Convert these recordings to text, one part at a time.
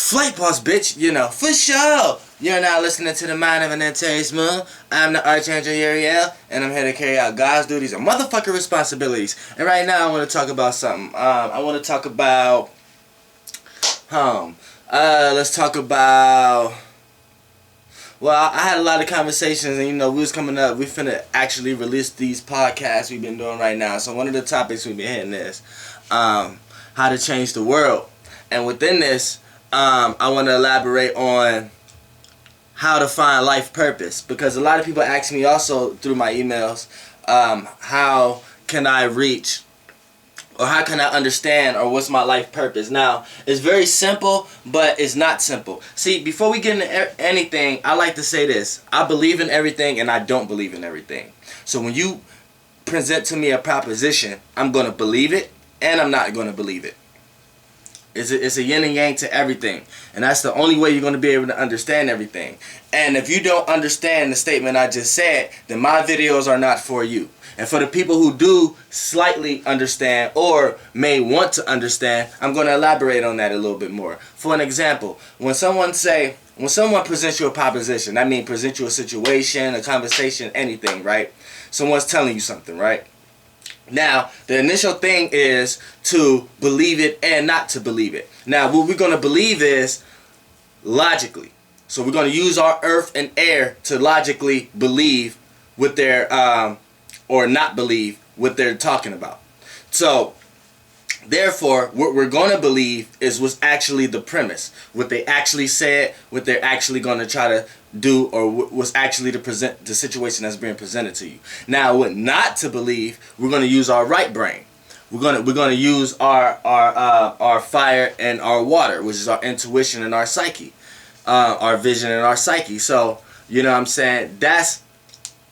Flight boss, bitch, you know, for sure. You're now listening to the Mind of an Antares Moon. I'm the Archangel Uriel, and I'm here to carry out God's duties and motherfucking responsibilities. And right now, I want to talk about something. I want to talk about, let's talk about, well, I had a lot of conversations, and, you know, we was coming up, we finna actually release these podcasts we've been doing right now. So one of the topics we've been hitting is, how to change the world. And within this, I want to elaborate on how to find life purpose, because a lot of people ask me also through my emails, how can I reach, or how can I understand, or what's my life purpose? Now, it's very simple, but it's not simple. See, before we get into anything, I like to say this. I believe in everything and I don't believe in everything. So when you present to me a proposition, I'm going to believe it and I'm not going to believe it. It's a yin and yang to everything. And that's the only way you're going to be able to understand everything. And if you don't understand the statement I just said, then my videos are not for you. And for the people who do slightly understand or may want to understand, I'm going to elaborate on that a little bit more. For an example, when someone presents you a proposition, that means present you a situation, a conversation, anything, right? Someone's telling you something, right? Now, the initial thing is to believe it and not to believe it. Now, what we're going to believe is logically. So we're going to use our earth and air to logically believe what they're, or not believe what they're talking about. So, therefore, what we're going to believe is what's actually the premise. What they actually said, what they're actually going to try to do, or what's actually the situation that's being presented to you. Now, what not to believe, we're going to use our right brain. We're going to use our fire and our water, which is our intuition and our psyche, our vision and our psyche. So, you know what I'm saying?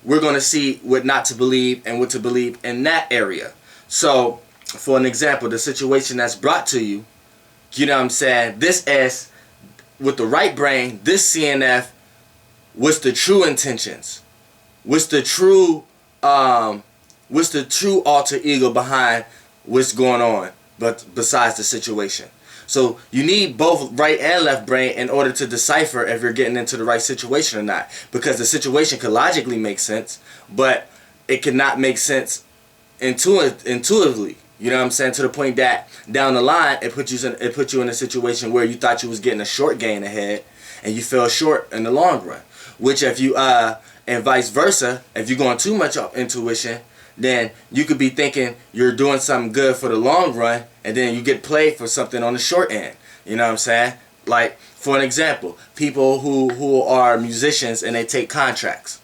We're going to see what not to believe and what to believe in that area. So, for an example, the situation that's brought to you, you know what I'm saying? This is, with the right brain, this CNF, what's the true intentions? What's the true alter ego behind what's going on, but besides the situation? So you need both right and left brain in order to decipher if you're getting into the right situation or not. Because the situation could logically make sense, but it cannot make sense intuitively. You know what I'm saying? To the point that down the line, it put you in a situation where you thought you was getting a short gain ahead, and you fell short in the long run. Which if you and vice versa, if you're going too much off intuition, then you could be thinking you're doing something good for the long run, and then you get played for something on the short end. You know what I'm saying? Like, for an example, people who are musicians and they take contracts.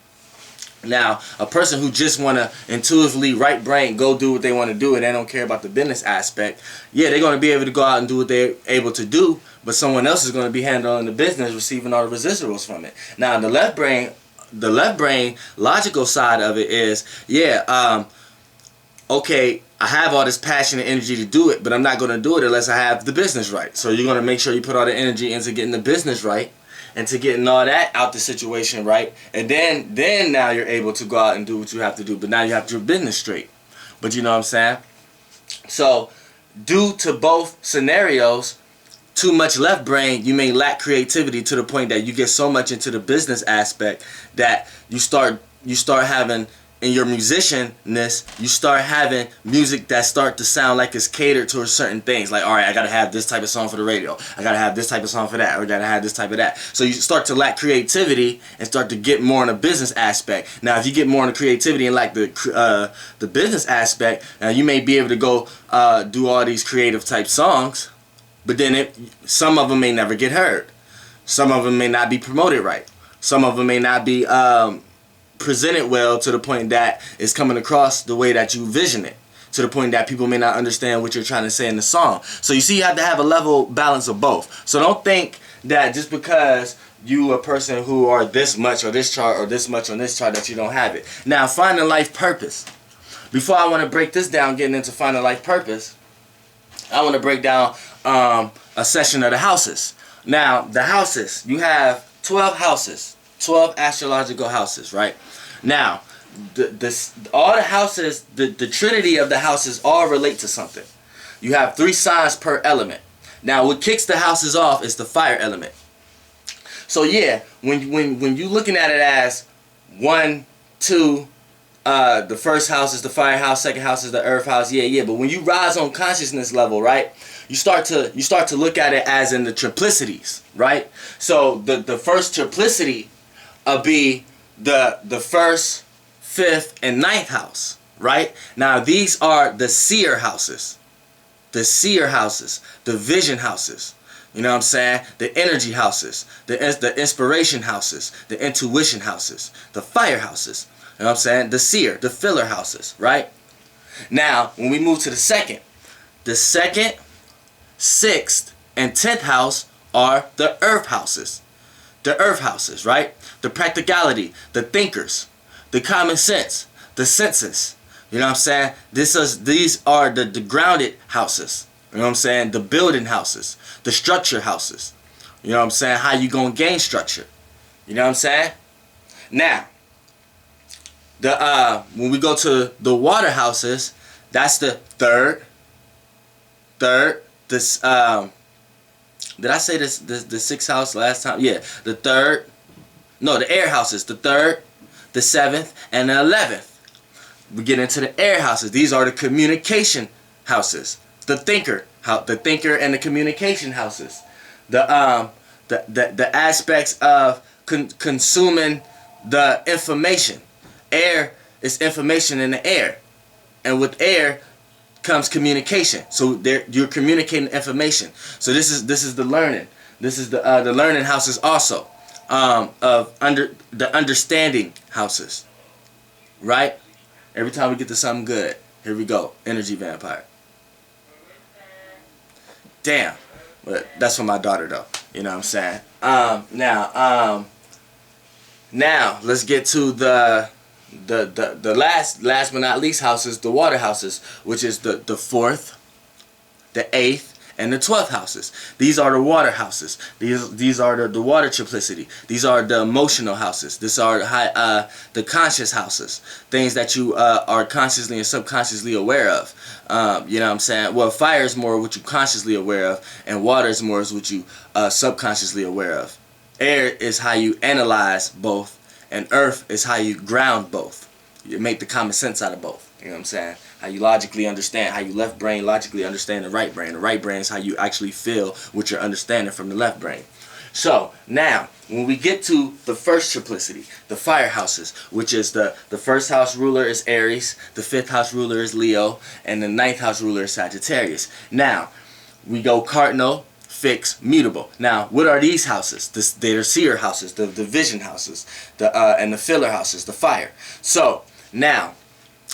Now, a person who just want to intuitively, right brain, go do what they want to do and they don't care about the business aspect, yeah, they're going to be able to go out and do what they're able to do, but someone else is going to be handling the business, receiving all the residuals from it. Now, the left brain logical side of it is, yeah, okay, I have all this passion and energy to do it, but I'm not going to do it unless I have the business right. So you're going to make sure you put all the energy into getting the business right, and to getting all that out the situation right, and then now you're able to go out and do what you have to do, but now you have your business straight. But you know what I'm saying? So, due to both scenarios, too much left brain, you may lack creativity to the point that you get so much into the business aspect that you start having, in your musicianness, you start having music that start to sound like it's catered to certain things. Like, all right, I gotta have this type of song for the radio. I gotta have this type of song for that. Or I gotta have this type of that. So you start to lack creativity and start to get more in a business aspect. Now, if you get more in the creativity and like the business aspect, you may be able to go do all these creative type songs, but then some of them may never get heard. Some of them may not be promoted right. Some of them may not be presented well to the point that it's coming across the way that you vision it, to the point that people may not understand what you're trying to say in the song. So you see, you have to have a level balance of both. So don't think that just because you a person who are this much or this chart or this much on this chart that you don't have it. Now, finding life purpose. Before I want to break this down, getting into finding life purpose, I want to break down a session of the houses. Now, the houses, you have 12 houses, 12 astrological houses, right? Now, all the houses, the trinity of the houses all relate to something. You have 3 signs per element. Now, what kicks the houses off is the fire element. So yeah, when you looking at it as 1, 2, the first house is the fire house, second house is the earth house, yeah. But when you rise on consciousness level, right, you start to look at it as in the triplicities, right? So the first triplicity be the first, fifth, and ninth house, right? Now these are the seer houses, the vision houses. You know what I'm saying? The energy houses, the inspiration houses, the intuition houses, the fire houses. You know what I'm saying? The seer, the filler houses, right? Now, when we move to the second, 6th, and 10th house are the earth houses. The earth houses, right? The practicality, the thinkers, the common sense, the senses. You know what I'm saying? These are the grounded houses. You know what I'm saying? The building houses, the structure houses. You know what I'm saying? How you gonna gain structure? You know what I'm saying? Now, when we go to the water houses, that's the third. This did I say this the 6th house last time? Yeah, the third. No, the air houses, the 3rd, the 7th, and the 11th. We get into the air houses. These are the communication houses. The thinker and the communication houses. The aspects of consuming the information. Air is information in the air, and with air comes communication. So you're communicating information. So this is the learning. This is the learning houses also, of the understanding houses, right? Every time we get to something good, here we go. Energy vampire. Damn, but that's for my daughter though. You know what I'm saying? Now let's get to the last but not least houses, the water houses, which is the 4th, the 8th, and the 12th houses. These are the water houses. These are the water triplicity. These are the emotional houses. These are the conscious houses. Things that you are consciously and subconsciously aware of. You know what I'm saying? Well, fire is more what you consciously aware of, and water is more what you subconsciously aware of. Air is how you analyze both, and earth is how you ground both. You make the common sense out of both. You know what I'm saying? How you logically understand, how you left brain logically understand the right brain. The right brain is how you actually feel what you're understanding from the left brain. So now, when we get to the first triplicity, the fire houses, which is the first house ruler is Aries, the 5th house ruler is Leo, and the 9th house ruler is Sagittarius. Now, we go cardinal, fixed, mutable. Now, what are these houses? They're seer houses, the vision houses, and the filler houses, the fire. So now,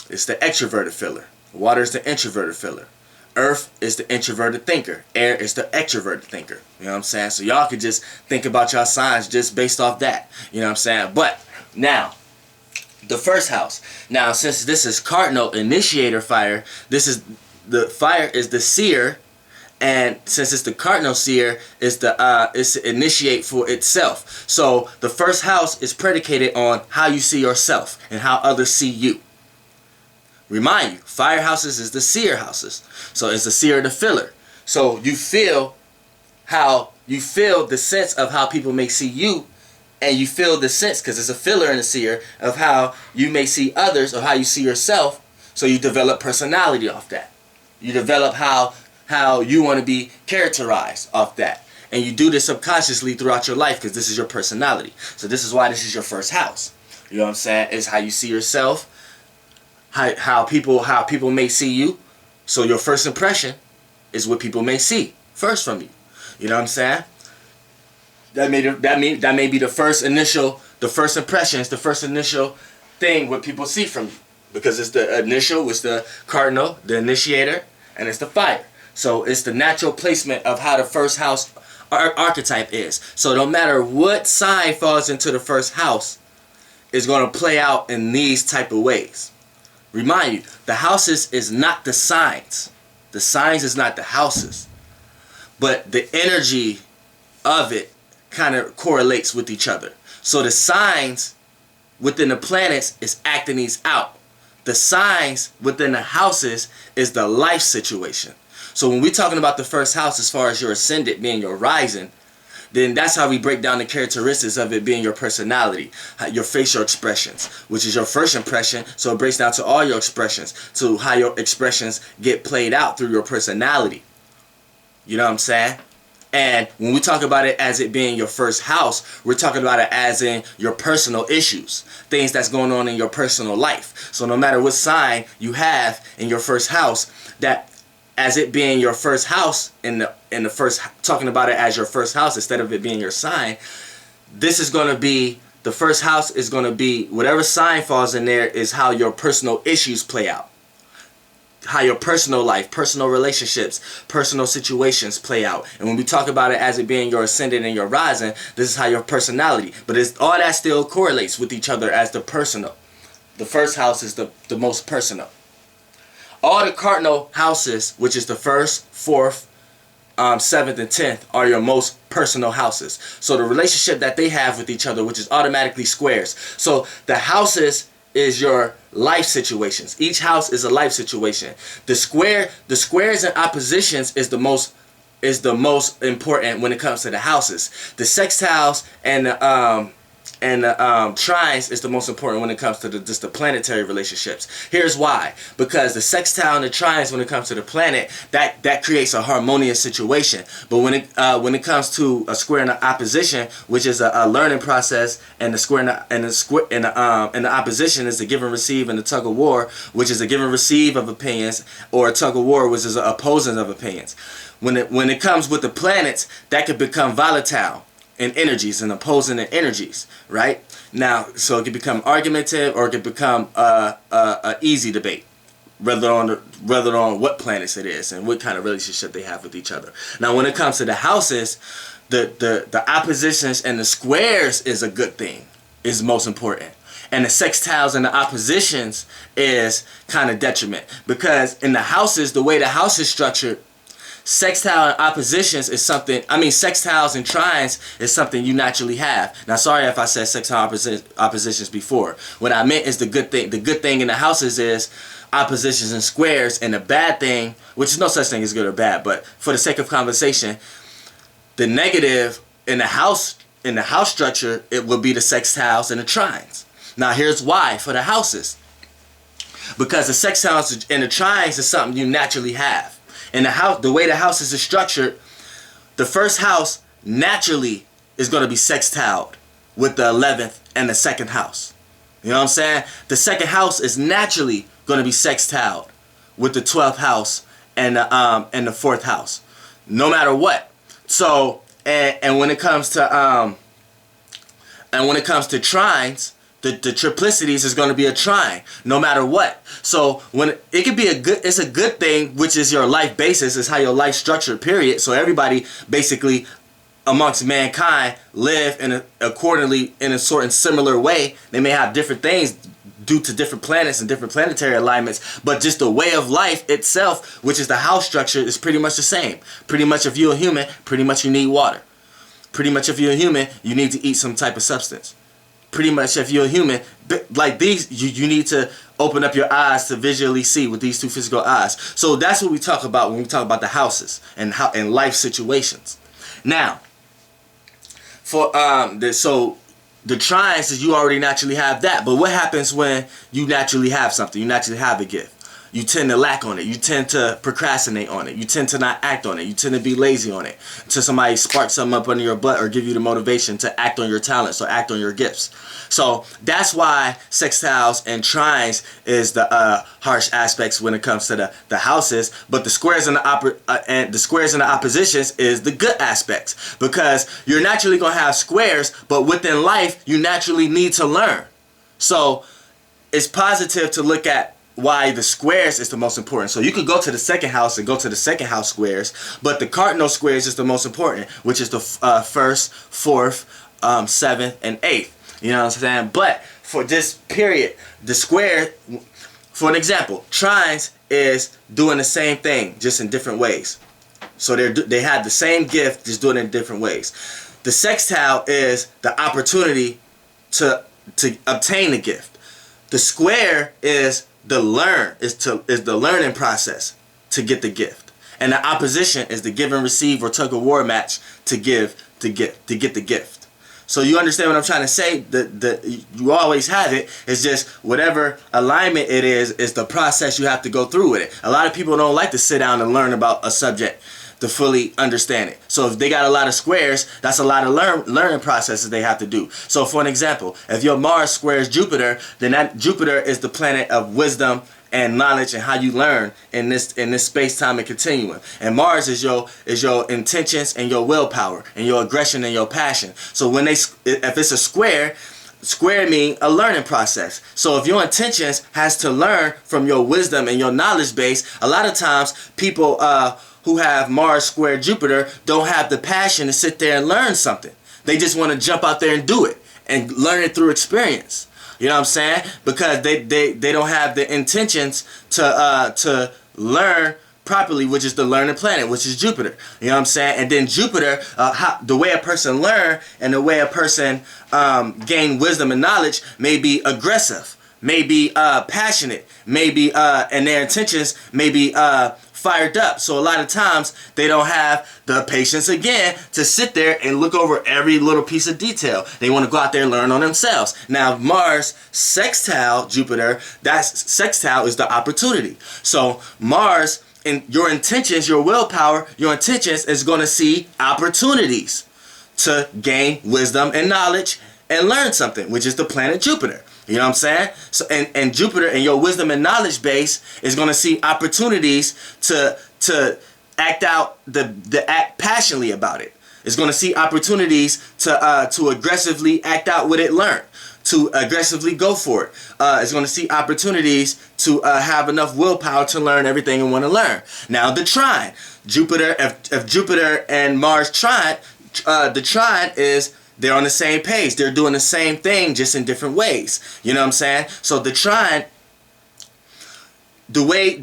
it's the extroverted filler. Water is the introverted filler. Earth is the introverted thinker. Air is the extroverted thinker. You know what I'm saying? So y'all could just think about y'all signs just based off that. You know what I'm saying? But now, the first house. Now, since this is cardinal initiator fire, the fire is the seer. And since it's the cardinal seer, it's to initiate for itself. So the first house is predicated on how you see yourself and how others see you. Remind you, fire houses is the seer houses. So it's the seer, the filler. So you feel the sense of how people may see you, and you feel the sense, because it's a filler and a seer, of how you may see others or how you see yourself. So you develop personality off that. You develop how you want to be characterized off that. And you do this subconsciously throughout your life because this is your personality. So this is why this is your first house. You know what I'm saying? It's how you see yourself, how people may see you. So your first impression is what people may see first from you. You know what I'm saying? That may be the first impression, it's the first initial thing what people see from you. Because it's the initial, it's the cardinal, the initiator, and it's the fire. So it's the natural placement of how the first house archetype is. So no matter what sign falls into the first house, it's going to play out in these type of ways. Remind you, the houses is not the signs. The signs is not the houses. But the energy of it kind of correlates with each other. So the signs within the planets is acting these out. The signs within the houses is the life situation. So when we're talking about the first house as far as your ascendant being your rising, then that's how we break down the characteristics of it being your personality, your facial expressions, which is your first impression. So it breaks down to all your expressions, to how your expressions get played out through your personality. You know what I'm saying? And when we talk about it as it being your first house, we're talking about it as in your personal issues, things that's going on in your personal life. So no matter what sign you have in your first house, that as it being your first house in the first, talking about it as your first house instead of it being your sign, this is going to be, the first house is going to be, whatever sign falls in there is how your personal issues play out. How your personal life, personal relationships, personal situations play out. And when we talk about it as it being your ascendant and your rising, this is how your personality. But it's, all that still correlates with each other as the personal. The first house is the most personal. All the cardinal houses, which is the first, fourth, 7th, and 10th, are your most personal houses. So the relationship that they have with each other, which is automatically squares. So the houses is your life situations. Each house is a life situation. The squares and oppositions is the most important when it comes to the houses. The sextiles and the trines is the most important when it comes to just the planetary relationships. Here's why. Because the sextile and the trines, when it comes to the planet, that creates a harmonious situation. But when it comes to a square and an opposition, which is a learning process, and the square and the opposition is the give and receive and the tug of war, which is a give and receive of opinions, or a tug of war, which is an opposing of opinions. When it comes with the planets, that could become volatile in energies and opposing in energies, right? Now, so it could become argumentative, or it could become a easy debate, rather on what planets it is and what kind of relationship they have with each other. Now, when it comes to the houses, the oppositions and the squares is a good thing, is most important. And the sextiles and the oppositions is kind of detriment, because in the houses, the way the house is structured, sextile and oppositions is something, sextiles and trines is something you naturally have. Now, sorry if I said sextile oppositions before. What I meant is the good thing. The good thing in the houses is oppositions and squares, and the bad thing, which is no such thing as good or bad, but for the sake of conversation, the negative in the house structure, it will be the sextiles and the trines. Now, here's why for the houses. Because the sextiles and the trines is something you naturally have. And the way the houses are structured, the first house naturally is going to be sextiled with the 11th and the second house. You know what I'm saying? The second house is naturally going to be sextiled with the 12th house and the fourth house, no matter what. So and when it comes to trines, the triplicities is going to be a trine, no matter what. So when it could be it's a good thing, which is your life basis, is how your life structured, period. So everybody basically amongst mankind live accordingly in a sort of similar way. They may have different things due to different planets and different planetary alignments, but just the way of life itself, which is the house structure, is pretty much the same. Pretty much if you're a human, pretty much you need water. Pretty much if you're a human, you need to eat some type of substance. Pretty much if you're a human, like these, you need to open up your eyes to visually see with these two physical eyes. So that's what we talk about when we talk about the houses and life situations. Now, for the trines is you already naturally have that. But what happens when you naturally have something? You naturally have a gift. You tend to lack on it. You tend to procrastinate on it. You tend to not act on it. You tend to be lazy on it until somebody sparks something up under your butt or give you the motivation to act on your talents or act on your gifts. So that's why sextiles and trines is the harsh aspects when it comes to the houses. But the squares and the oppositions is the good aspects, because you're naturally gonna have squares, but within life you naturally need to learn. So it's positive to look at why the squares is the most important. So you could go to the second house and go to the second house squares, but the cardinal squares is the most important, which is the first, fourth, 7th, and 8th. You know what I'm saying? But for this period, the square, for an example, trines is doing the same thing, just in different ways. So they have the same gift, just doing it in different ways. The sextile is the opportunity to obtain the gift. The square is the learning process to get the gift. And the opposition is the give and receive or tug of war match to get the gift. So you understand what I'm trying to say? You always have it. It's just whatever alignment it is the process you have to go through with it. A lot of people don't like to sit down and learn about a subject to fully understand it. So if they got a lot of squares, that's a lot of learning processes they have to do. So for an example, if your Mars squares Jupiter, then that Jupiter is the planet of wisdom and knowledge and how you learn in this space-time and continuum. And Mars is your intentions and your willpower and your aggression and your passion. So when if it's a square mean a learning process. So if your intentions has to learn from your wisdom and your knowledge base, a lot of times people who have Mars square Jupiter don't have the passion to sit there and learn something. They just want to jump out there and do it and learn it through experience. You know what I'm saying? Because they don't have the intentions to learn properly, which is the learning planet, which is Jupiter. You know what I'm saying? And then Jupiter, the way a person learn and the way a person gain wisdom and knowledge may be aggressive, may be passionate, maybe and their intentions may be fired up. So a lot of times they don't have the patience again to sit there and look over every little piece of detail. They want to go out there and learn on themselves. Now Mars sextile Jupiter, that's sextile is the opportunity. So Mars, in your intentions, your willpower, your intentions is going to see opportunities to gain wisdom and knowledge and learn something, which is the planet Jupiter. You know what I'm saying? So and Jupiter and your wisdom and knowledge base is going to see opportunities to act out act passionately about it. It's going to see opportunities to aggressively act out what it learned, to aggressively go for it. It's going to see opportunities to have enough willpower to learn everything you want to learn. Now the trine, Jupiter, if Jupiter and Mars trine, the trine is they're on the same page. They're doing the same thing, just in different ways. You know what I'm saying? So the trine, the way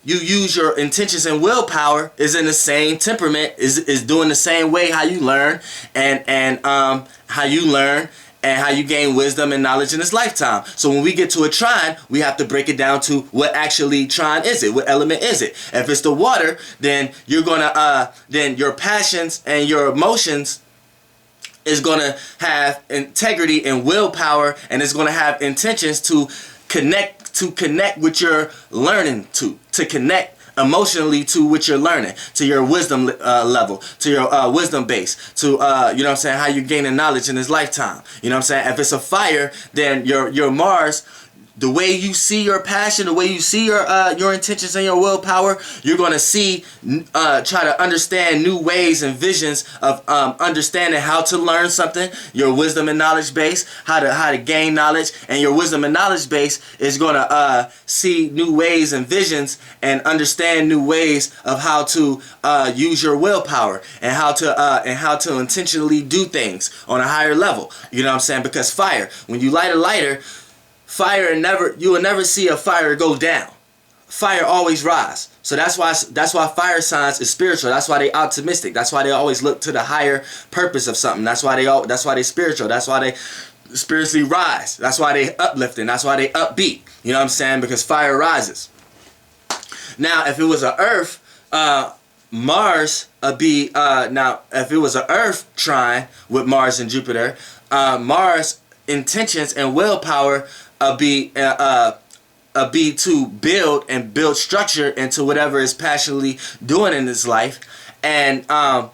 you use your intentions and willpower is in the same temperament, is doing the same way how you learn and how you learn and how you gain wisdom and knowledge in this lifetime. So when we get to a trine, we have to break it down to what actually trine is it? What element is it? If it's the water, then you're gonna then your passions and your emotions is going to have integrity and willpower, and it's going to have intentions to connect with your learning, to connect emotionally to what you're learning, to your wisdom level, to your wisdom base, to you know what I'm saying, how you're gaining knowledge in this lifetime. You know what I'm saying? If it's a fire, then your Mars, the way you see your passion, the way you see your intentions and your willpower, you're going to see, try to understand new ways and visions of understanding how to learn something, your wisdom and knowledge base, how to gain knowledge, and your wisdom and knowledge base is going to see new ways and visions and understand new ways of how to use your willpower and how to intentionally do things on a higher level. You know what I'm saying? Because fire, when you light a lighter, you will never see a fire go down. Fire always rise. So that's why fire signs is spiritual. That's why they optimistic. That's why they always look to the higher purpose of something. That's why they spiritual. That's why they spiritually rise. That's why they uplifting. That's why they upbeat. You know what I'm saying? Because fire rises. Now, if it was an earth, Mars would be now if it was an earth trine with Mars and Jupiter, Mars intentions and willpower be to build structure into whatever is passionately doing in this life, and the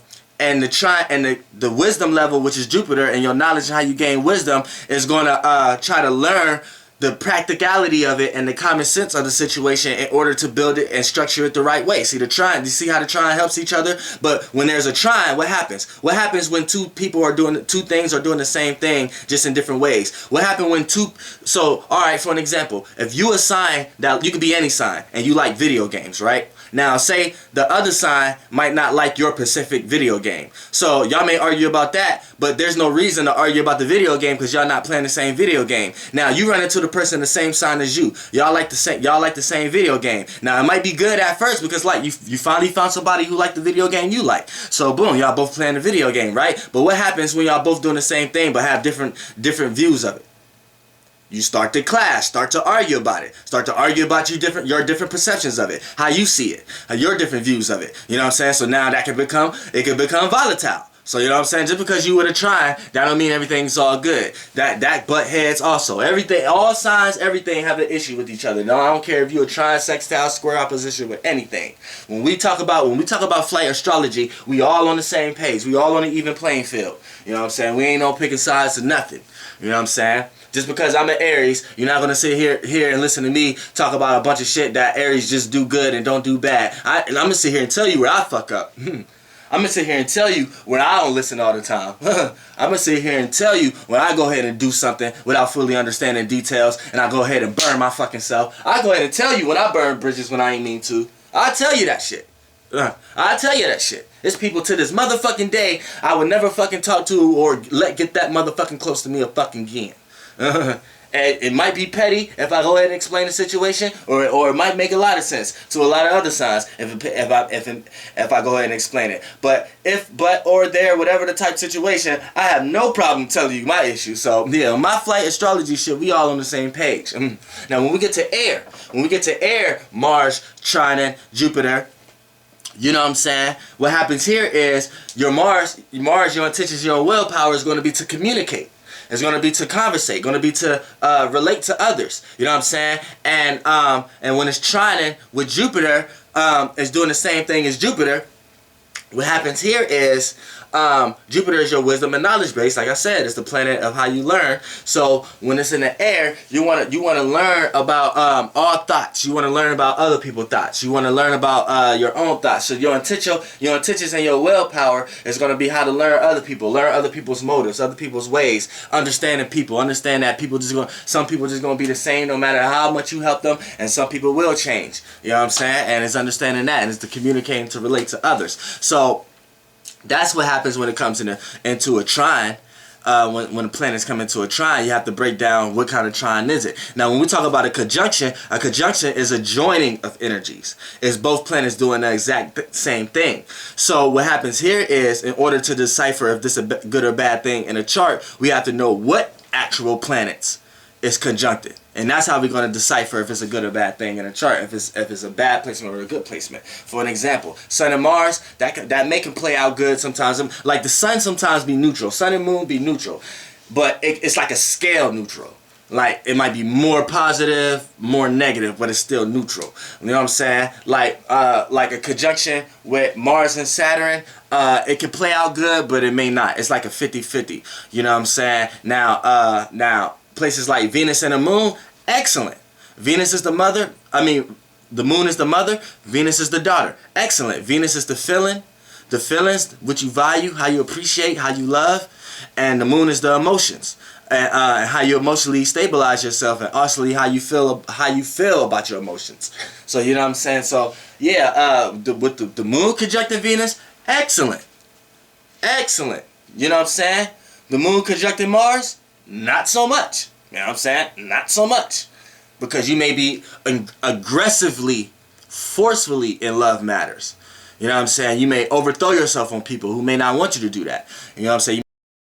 wisdom level, which is Jupiter, and your knowledge and how you gain wisdom is going to try to learn the practicality of it and the common sense of the situation in order to build it and structure it the right way. See the trine, you see how the trine helps each other? But when there's a trine, what happens? What happens when two things are doing the same thing just in different ways? What happens when so alright, for an example, if you assign that, you could be any sign and you like video games, right? Now say the other sign might not like your specific video game. So y'all may argue about that, but there's no reason to argue about the video game because y'all not playing the same video game. Now you run into the person the same sign as you. Y'all like the same video game. Now it might be good at first because like you finally found somebody who liked the video game you like. So boom, y'all both playing the video game, right? But what happens when y'all both doing the same thing but have different views of it? You start to clash, start to argue about it, start to argue about your different perceptions of it, how you see it, your different views of it. You know what I'm saying? So now that can become volatile. So you know what I'm saying? Just because you were to try, that don't mean everything's all good. That butt heads also. Everything, all signs, everything have an issue with each other. No, I don't care if you're a trine, sextile, square opposition with anything. When we talk about flight astrology, we all on the same page. We all on an even playing field. You know what I'm saying? We ain't no picking sides to nothing. You know what I'm saying? Just because I'm an Aries, you're not gonna sit here and listen to me talk about a bunch of shit that Aries just do good and don't do bad. And I'm gonna sit here and tell you where I fuck up. I'm going to sit here and tell you when I don't listen all the time. I'm going to sit here and tell you when I go ahead and do something without fully understanding details, and I go ahead and burn my fucking self. I go ahead and tell you when I burn bridges when I ain't mean to. I'll tell you that shit. I'll tell you that shit. There's people to this motherfucking day I would never fucking talk to or get that motherfucking close to me a fucking again. And it might be petty if I go ahead and explain the situation, or it might make a lot of sense to a lot of other signs if I go ahead and explain it. But whatever the type situation, I have no problem telling you my issue. So yeah, my flight astrology shit, we all on the same page. Now when we get to air, Mars, Trine, Jupiter. You know what I'm saying? What happens here is your Mars, your intentions, your willpower is going to be to communicate. It's going to be to conversate, going to be to relate to others. You know what I'm saying? And when it's trining with Jupiter, it's doing the same thing as Jupiter. What happens here is Jupiter is your wisdom and knowledge base. Like I said, it's the planet of how you learn. So when it's in the air, you want to learn about all thoughts. You want to learn about other people's thoughts. You want to learn about your own thoughts. So your intentions and your willpower is going to be how to learn other people, learn other people's motives, other people's ways, understanding people, understand that some people just going to be the same no matter how much you help them, and some people will change. You know what I'm saying? And it's understanding that, and it's the communicating to relate to others. So that's what happens when it comes into a trine. When the planets come into a trine, you have to break down what kind of trine is it. Now, when we talk about a conjunction is a joining of energies. It's both planets doing the exact same thing. So what happens here is, in order to decipher if this is a good or bad thing in a chart, we have to know what actual planets is conjuncted. And that's how we're going to decipher if it's a good or bad thing in a chart, if it's a bad placement or a good placement. For an example, Sun and Mars, that may can play out good sometimes. Like the Sun sometimes be neutral. Sun and Moon be neutral. But it's like a scale neutral. Like it might be more positive, more negative, but it's still neutral. You know what I'm saying? Like a conjunction with Mars and Saturn, it can play out good, but it may not. It's like a 50-50. You know what I'm saying? Now, places like Venus and the Moon, excellent. Venus is the mother. The Moon is the mother. Venus is the daughter. Excellent. Venus is the feelings, which you value, how you appreciate, how you love, and the Moon is the emotions, and how you emotionally stabilize yourself, and also how you feel about your emotions. So you know what I'm saying. So yeah, with the Moon conjuncting Venus, excellent. You know what I'm saying. The Moon conjuncting Mars, not so much. You know what I'm saying? Not so much. Because you may be aggressively, forcefully in love matters. You know what I'm saying? You may overthrow yourself on people who may not want you to do that. You know what I'm saying?